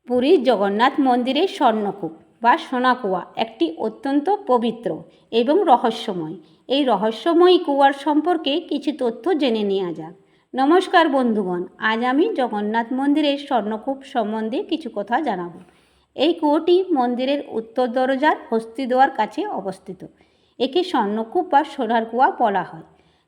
পুরীর জগন্নাথ মন্দিরের স্বর্ণকূপ বা সোনাকুয়া একটি অত্যন্ত পবিত্র এবং রহস্যময়। এই রহস্যময়ী কুয়ার সম্পর্কে কিছু তথ্য জেনে নেওয়া যাক। নমস্কার বন্ধুগণ, আজ আমি জগন্নাথ মন্দিরের স্বর্ণকূপ সম্বন্ধে কিছু কথা জানাবো। এই কুয়োটি মন্দিরের উত্তর দরজার হস্তিদ্বার কাছে অবস্থিত। একে স্বর্ণকূপ বা সোনার কুয়া বলা হয়।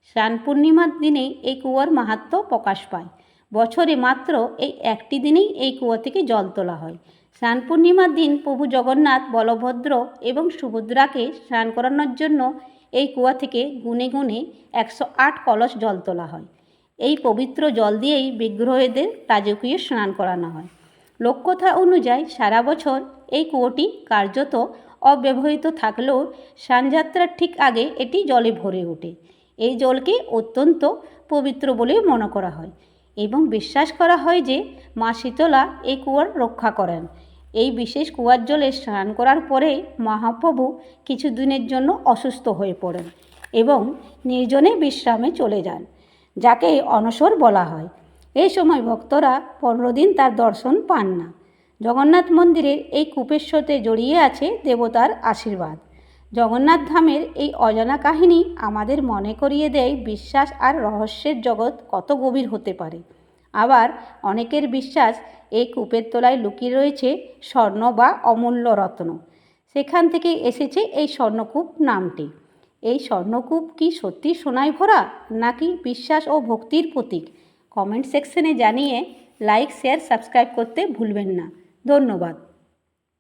স্নান পূর্ণিমার দিনে এই কুয়ার মাহাত্ম্য প্রকাশ পায়। বছরে মাত্র এই একটি দিনেই এই কুয়া থেকে জল তোলা হয়। স্নান পূর্ণিমার দিন প্রভু জগন্নাথ, বলভদ্র এবং সুভদ্রাকে স্নান করানোর জন্য এই কুয়া থেকে গুনে গুনে 108 কলস জল তোলা হয়। এই পবিত্র জল দিয়েই বিগ্রহদের রাজকীয় স্নান করানো হয়। লোককথা অনুযায়ী সারা বছর এই কুয়োটি কার্যত অব্যবহৃত থাকলেও স্নানযাত্রার ঠিক আগে এটি জলে ভরে ওঠে। এই জলকে অত্যন্ত পবিত্র বলে মনে করা হয় এবং বিশ্বাস করা হয় যে মা শীতলা এই কুয়ার রক্ষা করেন। এই বিশেষ কুয়ার জলে স্নান করার পরে মহাপ্রভু কিছুদিনের জন্য অসুস্থ হয়ে পড়েন এবং নির্জনে বিশ্রামে চলে যান, যাকে অনশর বলা হয়। এই সময় ভক্তরা 15 দিন তার দর্শন পান না। জগন্নাথ মন্দিরের এই কূপের সাথে জড়িয়ে আছে দেবতার আশীর্বাদ। জগন্নাথ ধামের এই অজানা কাহিনী আমাদের মনে করিয়ে দেয় বিশ্বাস আর রহস্যের জগৎ কত গভীর হতে পারে। আবার অনেকের বিশ্বাস এই কূপের তলায় লুকিয়ে রয়েছে স্বর্ণ বা অমূল্য রত্ন। সেখান থেকে এসেছে এই স্বর্ণকূপ নামটি। এই স্বর্ণকূপ কি সত্যি সোনায় ভরা, নাকি বিশ্বাস ও ভক্তির প্রতীক? কমেন্ট সেকশনে জানিয়ে লাইক, শেয়ার, সাবস্ক্রাইব করতে ভুলবেন না। ধন্যবাদ।